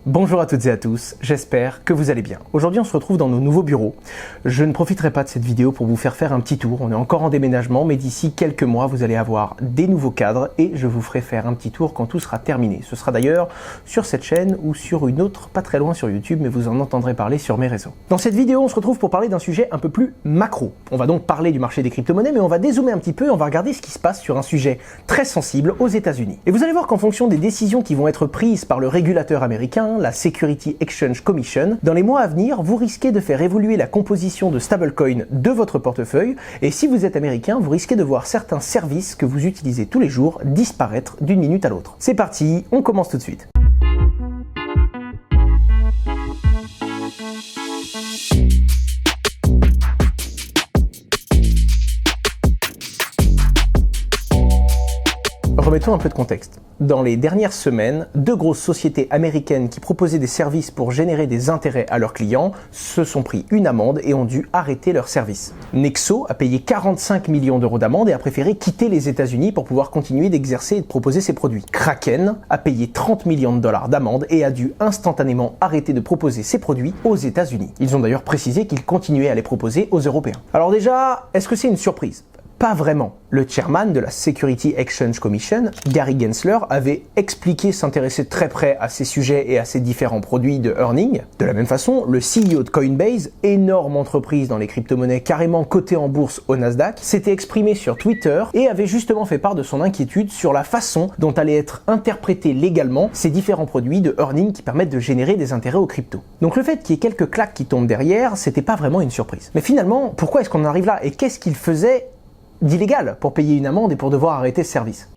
Bonjour à toutes et à tous, j'espère que vous allez bien. Aujourd'hui on se retrouve dans nos nouveaux bureaux. Je ne profiterai pas de cette vidéo pour vous faire un petit tour, on est encore en déménagement mais d'ici quelques mois vous allez avoir des nouveaux cadres et je vous ferai faire un petit tour quand tout sera terminé. Ce sera d'ailleurs sur cette chaîne ou sur une autre pas très loin sur YouTube mais vous en entendrez parler sur mes réseaux. Dans cette vidéo on se retrouve pour parler d'un sujet un peu plus macro. On va donc parler du marché des crypto-monnaies mais on va dézoomer un petit peu et on va regarder ce qui se passe sur un sujet très sensible aux États-Unis. Et vous allez voir qu'en fonction des décisions qui vont être prises par le régulateur américain, la Security Exchange Commission, dans les mois à venir, vous risquez de faire évoluer la composition de stablecoin de votre portefeuille et si vous êtes américain, vous risquez de voir certains services que vous utilisez tous les jours disparaître d'une minute à l'autre. C'est parti, on commence tout de suite. Remettons un peu de contexte. Dans les dernières semaines, deux grosses sociétés américaines qui proposaient des services pour générer des intérêts à leurs clients se sont pris une amende et ont dû arrêter leurs services. Nexo a payé 45 millions d'euros d'amende et a préféré quitter les États-Unis pour pouvoir continuer d'exercer et de proposer ses produits. Kraken a payé 30 millions de dollars d'amende et a dû instantanément arrêter de proposer ses produits aux États-Unis. Ils ont d'ailleurs précisé qu'ils continuaient à les proposer aux Européens. Alors déjà, est-ce que c'est une surprise ? Pas vraiment. Le chairman de la Security Exchange Commission, Gary Gensler, avait expliqué s'intéresser très près à ces sujets et à ces différents produits de earning. De la même façon, le CEO de Coinbase, énorme entreprise dans les crypto-monnaies carrément cotée en bourse au Nasdaq, s'était exprimé sur Twitter et avait justement fait part de son inquiétude sur la façon dont allaient être interprétés légalement ces différents produits de earning qui permettent de générer des intérêts aux cryptos. Donc le fait qu'il y ait quelques claques qui tombent derrière, c'était pas vraiment une surprise. Mais finalement, pourquoi est-ce qu'on en arrive là et qu'est-ce qu'il faisait d'illégal pour payer une amende et pour devoir arrêter ce service?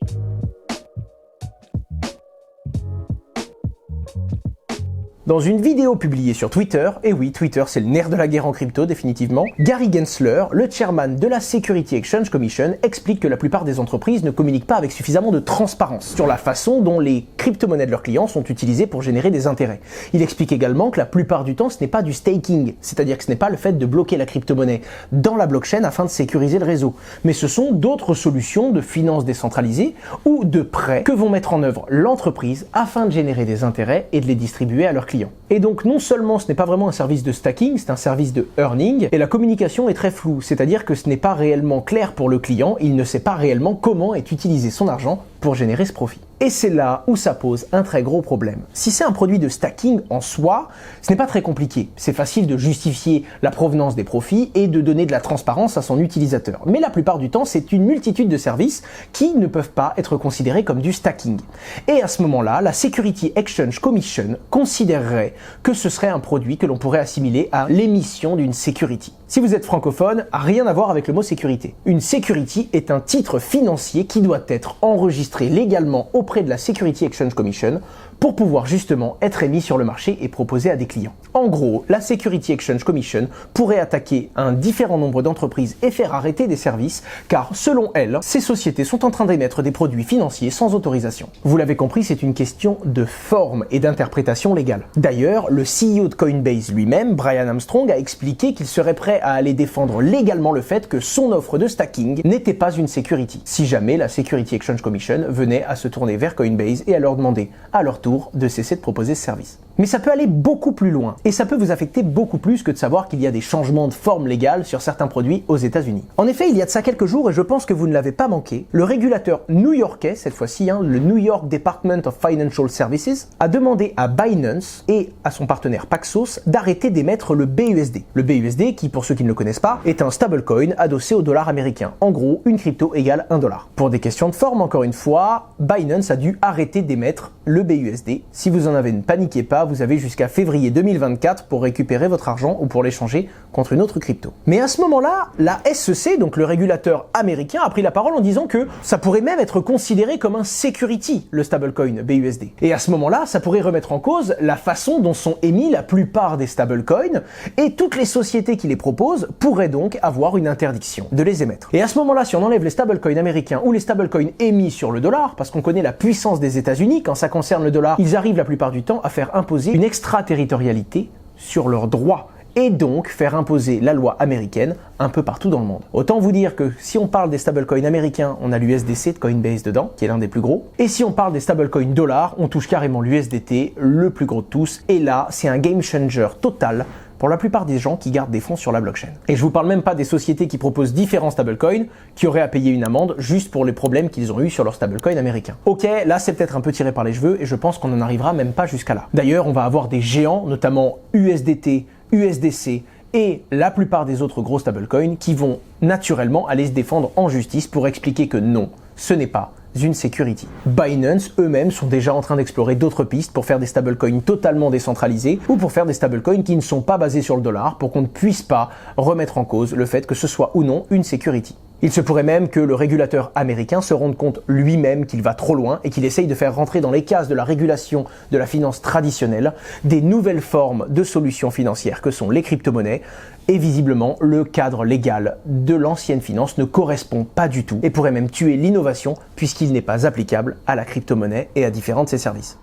Dans une vidéo publiée sur Twitter, et oui, Twitter c'est le nerf de la guerre en crypto définitivement, Gary Gensler, le chairman de la Security Exchange Commission, explique que la plupart des entreprises ne communiquent pas avec suffisamment de transparence sur la façon dont les crypto-monnaies de leurs clients sont utilisées pour générer des intérêts. Il explique également que la plupart du temps ce n'est pas du staking, c'est-à-dire que ce n'est pas le fait de bloquer la crypto-monnaie dans la blockchain afin de sécuriser le réseau, mais ce sont d'autres solutions de finances décentralisées ou de prêts que vont mettre en œuvre l'entreprise afin de générer des intérêts et de les distribuer à leurs clients. Et donc non seulement ce n'est pas vraiment un service de stacking, c'est un service de earning, et la communication est très floue, c'est-à-dire que ce n'est pas réellement clair pour le client, il ne sait pas réellement comment est utilisé son argent pour générer ce profit. Et c'est là où ça pose un très gros problème. Si c'est un produit de stacking en soi, ce n'est pas très compliqué. C'est facile de justifier la provenance des profits et de donner de la transparence à son utilisateur. Mais la plupart du temps, c'est une multitude de services qui ne peuvent pas être considérés comme du stacking. Et à ce moment-là, la Security Exchange Commission considérerait que ce serait un produit que l'on pourrait assimiler à l'émission d'une security. Si vous êtes francophone, rien à voir avec le mot sécurité. Une security est un titre financier qui doit être enregistré légalement auprès de la Security Exchange Commission pour pouvoir justement être émis sur le marché et proposé à des clients. En gros, la Security Exchange Commission pourrait attaquer un différent nombre d'entreprises et faire arrêter des services car, selon elle, ces sociétés sont en train d'émettre des produits financiers sans autorisation. Vous l'avez compris, c'est une question de forme et d'interprétation légale. D'ailleurs, le CEO de Coinbase lui-même, Brian Armstrong, a expliqué qu'il serait prêt à aller défendre légalement le fait que son offre de stacking n'était pas une security, si jamais la Security Exchange Commission venait à se tourner vers Coinbase et à leur demander, à leur tour, de cesser de proposer ce service. Mais ça peut aller beaucoup plus loin, et ça peut vous affecter beaucoup plus que de savoir qu'il y a des changements de forme légale sur certains produits aux États-Unis. En effet, il y a de ça quelques jours, et je pense que vous ne l'avez pas manqué, le régulateur new-yorkais, cette fois-ci, le New York Department of Financial Services, a demandé à Binance et à son partenaire Paxos d'arrêter d'émettre le BUSD. Le BUSD, qui pour ceux qui ne le connaissent pas, est un stablecoin adossé au dollar américain. En gros, une crypto égale $1. Pour des questions de forme, encore une fois, Binance a dû arrêter d'émettre le BUSD. Si vous en avez, ne paniquez pas, vous avez jusqu'à février 2024 pour récupérer votre argent ou pour l'échanger contre une autre crypto. Mais à ce moment-là, la SEC, donc le régulateur américain, a pris la parole en disant que ça pourrait même être considéré comme un security, le stablecoin BUSD. Et à ce moment-là, ça pourrait remettre en cause la façon dont sont émis la plupart des stablecoins et toutes les sociétés qui les proposent pourraient donc avoir une interdiction de les émettre. Et à ce moment-là, si on enlève les stablecoins américains ou les stablecoins émis sur le dollar, parce qu'on connaît la puissance des États-Unis, quand ça concerne le dollar, ils arrivent la plupart du temps à faire imposer une extraterritorialité sur leurs droits et donc faire imposer la loi américaine un peu partout dans le monde. Autant vous dire que si on parle des stablecoins américains, on a l'USDC de Coinbase dedans, qui est l'un des plus gros, et si on parle des stablecoins dollars, on touche carrément l'USDT, le plus gros de tous, et là, c'est un game changer total pour la plupart des gens qui gardent des fonds sur la blockchain. Et je vous parle même pas des sociétés qui proposent différents stablecoins, qui auraient à payer une amende juste pour les problèmes qu'ils ont eu sur leur stablecoin américain. Ok, là c'est peut-être un peu tiré par les cheveux et je pense qu'on n'en arrivera même pas jusqu'à là. D'ailleurs, on va avoir des géants, notamment USDT, USDC et la plupart des autres gros stablecoins qui vont naturellement aller se défendre en justice pour expliquer que non, ce n'est pas une security. Binance eux-mêmes sont déjà en train d'explorer d'autres pistes pour faire des stablecoins totalement décentralisés ou pour faire des stablecoins qui ne sont pas basés sur le dollar pour qu'on ne puisse pas remettre en cause le fait que ce soit ou non une security. Il se pourrait même que le régulateur américain se rende compte lui-même qu'il va trop loin et qu'il essaye de faire rentrer dans les cases de la régulation de la finance traditionnelle des nouvelles formes de solutions financières que sont les crypto-monnaies. Et visiblement, le cadre légal de l'ancienne finance ne correspond pas du tout et pourrait même tuer l'innovation puisqu'il n'est pas applicable à la crypto-monnaie et à différents de ses services.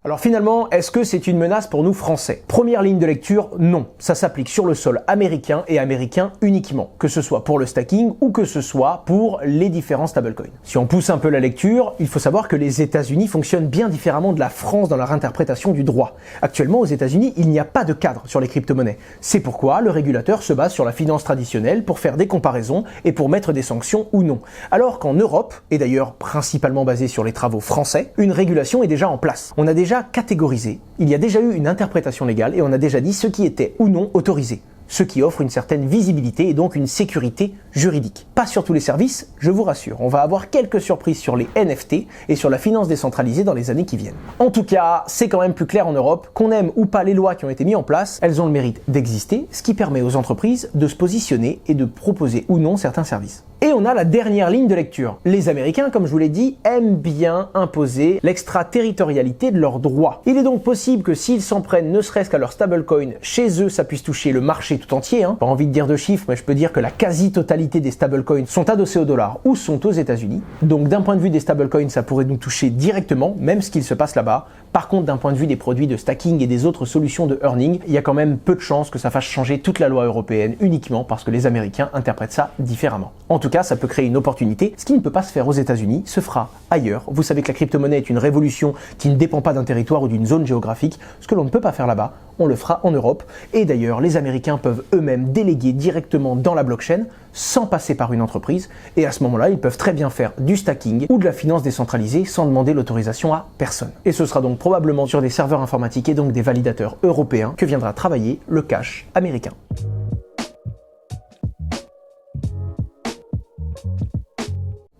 Alors finalement, est-ce que c'est une menace pour nous Français? Première ligne de lecture, non. Ça s'applique sur le sol américain et américain uniquement, que ce soit pour le stacking ou que ce soit pour les différents stablecoins. Si on pousse un peu la lecture, il faut savoir que les États-Unis fonctionnent bien différemment de la France dans leur interprétation du droit. Actuellement, aux États-Unis, il n'y a pas de cadre sur les crypto-monnaies. C'est pourquoi le régulateur se base sur la finance traditionnelle pour faire des comparaisons et pour mettre des sanctions ou non. Alors qu'en Europe, et d'ailleurs principalement basée sur les travaux français, une régulation est déjà en place. On a déjà catégorisé, il y a déjà eu une interprétation légale et on a déjà dit ce qui était ou non autorisé, ce qui offre une certaine visibilité et donc une sécurité juridique. Pas sur tous les services, je vous rassure, on va avoir quelques surprises sur les NFT et sur la finance décentralisée dans les années qui viennent. En tout cas, c'est quand même plus clair en Europe, qu'on aime ou pas les lois qui ont été mises en place, elles ont le mérite d'exister, ce qui permet aux entreprises de se positionner et de proposer ou non certains services. Et on a la dernière ligne de lecture. Les Américains, comme je vous l'ai dit, aiment bien imposer l'extraterritorialité de leurs droits. Il est donc possible que s'ils s'en prennent ne serait-ce qu'à leur stablecoin, chez eux ça puisse toucher le marché tout entier. Pas envie de dire de chiffres, mais je peux dire que la quasi-totalité des stablecoins sont adossés au dollar ou sont aux États-Unis. Donc d'un point de vue des stablecoins, ça pourrait nous toucher directement, même ce qu'il se passe là-bas. Par contre, d'un point de vue des produits de stacking et des autres solutions de earning, il y a quand même peu de chances que ça fasse changer toute la loi européenne uniquement parce que les Américains interprètent ça différemment. En tout cas, ça peut créer une opportunité. Ce qui ne peut pas se faire aux États-Unis se fera ailleurs. Vous savez que la crypto-monnaie est une révolution qui ne dépend pas d'un territoire ou d'une zone géographique. Ce que l'on ne peut pas faire là-bas, on le fera en Europe. Et d'ailleurs, les Américains peuvent eux-mêmes déléguer directement dans la blockchain sans passer par une entreprise. Et à ce moment-là, ils peuvent très bien faire du stacking ou de la finance décentralisée sans demander l'autorisation à personne. Et ce sera donc probablement sur des serveurs informatiques et donc des validateurs européens que viendra travailler le cash américain.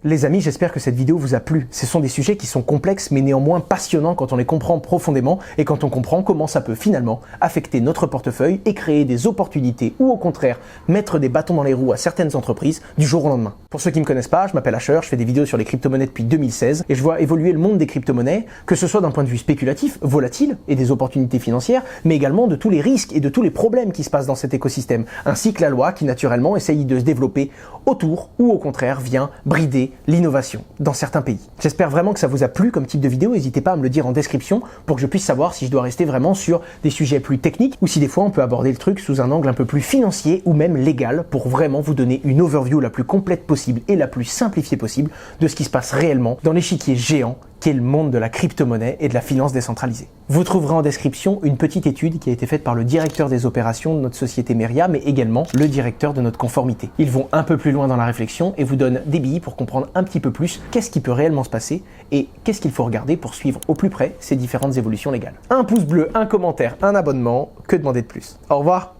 Les amis, j'espère que cette vidéo vous a plu. Ce sont des sujets qui sont complexes mais néanmoins passionnants quand on les comprend profondément et quand on comprend comment ça peut finalement affecter notre portefeuille et créer des opportunités ou au contraire mettre des bâtons dans les roues à certaines entreprises du jour au lendemain. Pour ceux qui ne me connaissent pas, je m'appelle Asher, je fais des vidéos sur les crypto-monnaies depuis 2016 et je vois évoluer le monde des crypto-monnaies, que ce soit d'un point de vue spéculatif, volatile et des opportunités financières, mais également de tous les risques et de tous les problèmes qui se passent dans cet écosystème, ainsi que la loi qui naturellement essaye de se développer autour ou au contraire vient brider l'innovation dans certains pays. J'espère vraiment que ça vous a plu comme type de vidéo, n'hésitez pas à me le dire en description pour que je puisse savoir si je dois rester vraiment sur des sujets plus techniques ou si des fois on peut aborder le truc sous un angle un peu plus financier ou même légal pour vraiment vous donner une overview la plus complète possible et la plus simplifiée possible de ce qui se passe réellement dans l'échiquier géant qu'est le monde de la crypto-monnaie et de la finance décentralisée. Vous trouverez en description une petite étude qui a été faite par le directeur des opérations de notre société Meria, mais également le directeur de notre conformité. Ils vont un peu plus loin dans la réflexion et vous donnent des billes pour comprendre un petit peu plus qu'est-ce qui peut réellement se passer et qu'est-ce qu'il faut regarder pour suivre au plus près ces différentes évolutions légales. Un pouce bleu, un commentaire, un abonnement, que demander de plus? Au revoir.